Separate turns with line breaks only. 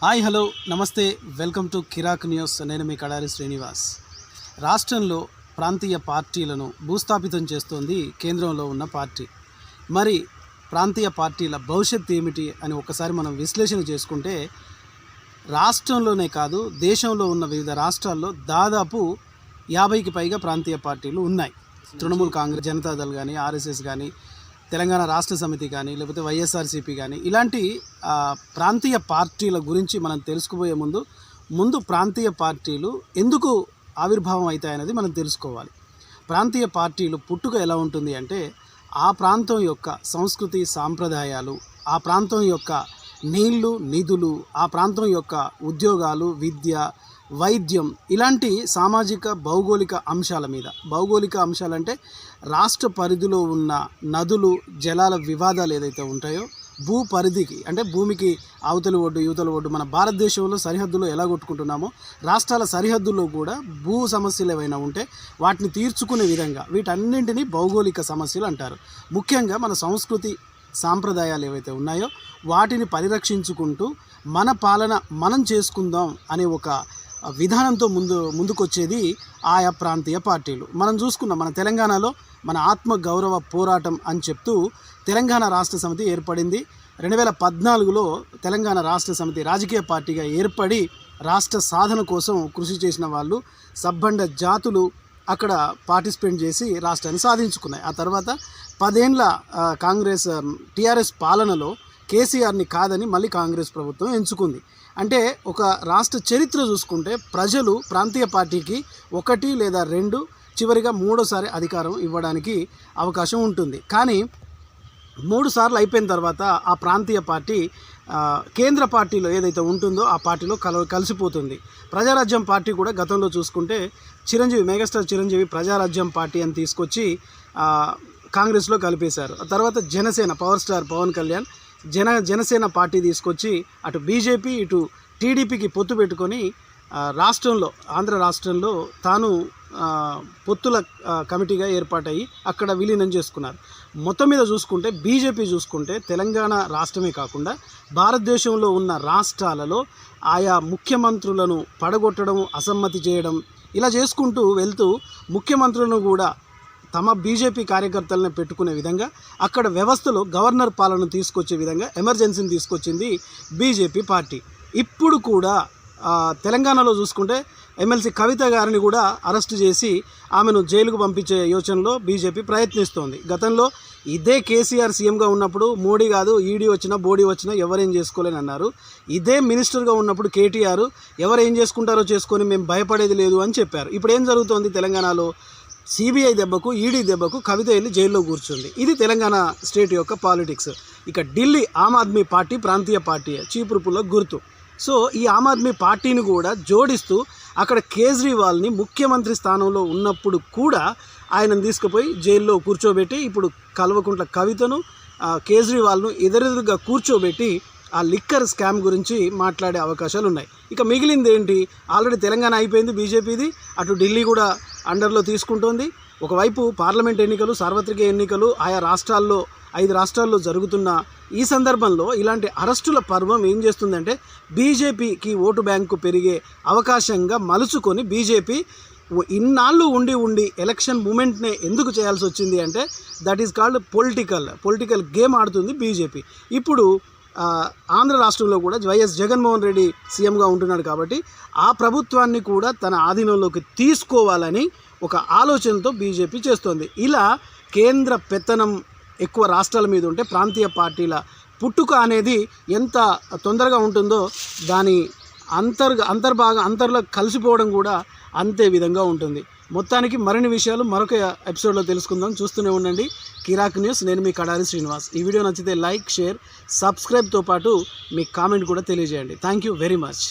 Hi hello నమస్తే welcome to Kirik news. నేను మీ కడారి శ్రీనివాస్. రాష్ట్రంలో ప్రాంతీయ పార్టీలను భూస్థాపితం చేస్తోంది కేంద్రంలో ఉన్న పార్టీ. మరి ప్రాంతీయ పార్టీల భవిష్యత్తు ఏమిటి అని ఒకసారి మనం విశ్లేషణ చేసుకుంటే రాష్ట్రంలోనే కాదు దేశంలో ఉన్న వివిధ రాష్ట్రాల్లో దాదాపు 50కి పైగా ప్రాంతీయ పార్టీలు ఉన్నాయి. తృణమూల్ కాంగ్రెస్, జనతాదళ్ కానీ, ఆర్ఎస్ఎస్ కానీ, తెలంగాణ రాష్ట్ర సమితి కానీ, లేకపోతే వైఎస్ఆర్సీపీ కానీ, ఇలాంటి ప్రాంతీయ పార్టీల గురించి మనం తెలుసుకుపోయే ముందు ప్రాంతీయ పార్టీలు ఎందుకు ఆవిర్భావం అవుతాయనేది మనం తెలుసుకోవాలి. ప్రాంతీయ పార్టీలు పుట్టుక ఎలా ఉంటుంది అంటే ఆ ప్రాంతం యొక్క సంస్కృతి సాంప్రదాయాలు, ఆ ప్రాంతం యొక్క నీళ్లు నిధులు, ఆ ప్రాంతం యొక్క ఉద్యోగాలు, విద్య, వైద్యం, ఇలాంటి సామాజిక భౌగోళిక అంశాల మీద. భౌగోళిక అంశాలంటే రాష్ట్ర పరిధిలో ఉన్న నదులు, జలాల వివాదాలు ఏదైతే ఉంటాయో, భూ పరిధికి అంటే భూమికి అవతలి ఒడ్డు యువతల ఒడ్డు, మన భారతదేశంలో సరిహద్దులో ఎలా కొట్టుకుంటున్నామో రాష్ట్రాల సరిహద్దుల్లో కూడా భూ సమస్యలు ఏవైనా ఉంటే వాటిని తీర్చుకునే విధంగా వీటన్నింటినీ భౌగోళిక సమస్యలు అంటారు. ముఖ్యంగా మన సంస్కృతి సాంప్రదాయాలు ఏవైతే ఉన్నాయో వాటిని పరిరక్షించుకుంటూ మన పాలన మనం చేసుకుందాం అనే ఒక విధానంతో ముందుకొచ్చేది ఆయా ప్రాంతీయ పార్టీలు. మనం చూసుకున్నాం, మన తెలంగాణలో మన ఆత్మ గౌరవ పోరాటం అని చెప్తూ తెలంగాణ రాష్ట్ర సమితి ఏర్పడింది. 2014లో తెలంగాణ రాష్ట్ర సమితి రాజకీయ పార్టీగా ఏర్పడి రాష్ట్ర సాధన కోసం కృషి చేసిన వాళ్ళు సబ్బండ జాతులు అక్కడ పార్టిసిపేట్ చేసి రాష్ట్రాన్ని సాధించుకున్నాయి. ఆ తర్వాత 10 ఏళ్ల కాంగ్రెస్ టీఆర్ఎస్ పాలనలో కేసీఆర్ని కాదని మళ్ళీ కాంగ్రెస్ ప్రభుత్వం ఎంచుకుంది. అంటే ఒక రాష్ట్ర చరిత్ర చూసుకుంటే ప్రజలు ప్రాంతీయ పార్టీకి 1 లేదా 2 చివరిగా 3సారి అధికారం ఇవ్వడానికి అవకాశం ఉంటుంది. కానీ 3 సార్లు అయిపోయిన తర్వాత ఆ ప్రాంతీయ పార్టీ కేంద్ర పార్టీలో ఏదైతే ఉంటుందో ఆ పార్టీలో కలిసిపోతుంది. ప్రజారాజ్యం పార్టీ కూడా గతంలో చూసుకుంటే మెగాస్టార్ చిరంజీవి ప్రజారాజ్యం పార్టీ అని తీసుకొచ్చి కాంగ్రెస్లో కలిపేశారు. ఆ తర్వాత Janasena, power star Pawan Kalyan Janasena party తీసుకొచ్చి అటు బీజేపీ ఇటు టీడీపీకి పొత్తు పెట్టుకొని రాష్ట్రంలో, ఆంధ్ర రాష్ట్రంలో తాను పొత్తుల కమిటీగా ఏర్పాటయ్యి అక్కడ విలీనం చేసుకున్నారు. మొత్తం మీద చూసుకుంటే బీజేపీ చూసుకుంటే తెలంగాణ రాష్ట్రమే కాకుండా భారతదేశంలో ఉన్న రాష్ట్రాలలో ఆయా ముఖ్యమంత్రులను పడగొట్టడం, అసమ్మతి చేయడం, ఇలా చేసుకుంటూ వెళ్తూ ముఖ్యమంత్రులను కూడా తమ బీజేపీ కార్యకర్తలను పెట్టుకునే విధంగా అక్కడ వ్యవస్థలో గవర్నర్ పాలన తీసుకొచ్చే విధంగా ఎమర్జెన్సీని తీసుకొచ్చింది బీజేపీ పార్టీ. ఇప్పుడు కూడా తెలంగాణలో చూసుకుంటే ఎమ్మెల్సీ కవిత గారిని కూడా అరెస్టు చేసి ఆమెను జైలుకు పంపించే యోచనలో బీజేపీ ప్రయత్నిస్తోంది. గతంలో ఇదే కేసీఆర్ సీఎంగా ఉన్నప్పుడు మోడీ కాదు ఈడీ వచ్చినా బోడీ వచ్చినా ఎవరేం చేసుకోలేని అన్నారు. ఇదే మినిస్టర్గా ఉన్నప్పుడు కేటీఆర్ ఎవరేం చేసుకుంటారో చేసుకొని మేము భయపడేది లేదు అని చెప్పారు. ఇప్పుడు ఏం జరుగుతోంది తెలంగాణలో? సిబిఐ దెబ్బకు, ఈడీ దెబ్బకు కవిత వెళ్ళి జైల్లో కూర్చుంది. ఇది తెలంగాణ స్టేట్ యొక్క పాలిటిక్స్. ఇక ఢిల్లీ ఆమ్ ఆద్మీ పార్టీ ప్రాంతీయ పార్టీ, చీపురుపుల్ల గుర్తు. సో ఈ ఆమ్ ఆద్మీ పార్టీని కూడా జోడిస్తూ అక్కడ కేజ్రీవాల్ని ముఖ్యమంత్రి స్థానంలో ఉన్నప్పుడు కూడా ఆయనను తీసుకుపోయి జైల్లో కూర్చోబెట్టి ఇప్పుడు కల్వకుంట్ల కవితను, కేజ్రీవాల్ను ఎదురెదురుగా కూర్చోబెట్టి ఆ లిక్కర్ స్కామ్ గురించి మాట్లాడే అవకాశాలు ఉన్నాయి. ఇక మిగిలింది ఏంటి? ఆల్రెడీ తెలంగాణ అయిపోయింది బీజేపీది, అటు ఢిల్లీ కూడా అండర్లో తీసుకుంటోంది. ఒకవైపు పార్లమెంట్ ఎన్నికలు, సార్వత్రిక ఎన్నికలు ఆయా రాష్ట్రాల్లో 5 రాష్ట్రాల్లో జరుగుతున్న ఈ సందర్భంలో ఇలాంటి అరెస్టుల పర్వం ఏం చేస్తుందంటే బీజేపీకి ఓటు బ్యాంకు పెరిగే అవకాశంగా మలుచుకొని బీజేపీ ఇన్నాళ్ళు ఉండి ఎలక్షన్ మూమెంట్నే ఎందుకు చేయాల్సి వచ్చింది అంటే that is called political game ఆడుతుంది బీజేపీ. ఇప్పుడు ఆంధ్ర రాష్ట్రంలో కూడా వైఎస్ జగన్మోహన్ రెడ్డి సీఎంగా ఉంటున్నాడు కాబట్టి ఆ ప్రభుత్వాన్ని కూడా తన ఆధీనంలోకి తీసుకోవాలని ఒక ఆలోచనతో బీజేపీ చేస్తోంది. ఇలా కేంద్ర పెత్తనం ఎక్కువ రాష్ట్రాల మీద ఉంటే ప్రాంతీయ పార్టీల పుట్టుక అనేది ఎంత తొందరగా ఉంటుందో దాని అంతర్లో కలిసిపోవడం కూడా అంతే విధంగా ఉంటుంది. మొత్తానికి మరిన్ని విషయాలు మరొక ఎపిసోడ్లో తెలుసుకుందాం. చూస్తూనే ఉండండి కిరాక్ న్యూస్. నేను మీ కడారి శ్రీనివాస్. ఈ వీడియో నచ్చితే లైక్, షేర్, సబ్స్క్రైబ్తో పాటు మీ కామెంట్ కూడా తెలియజేయండి. Thank you very much.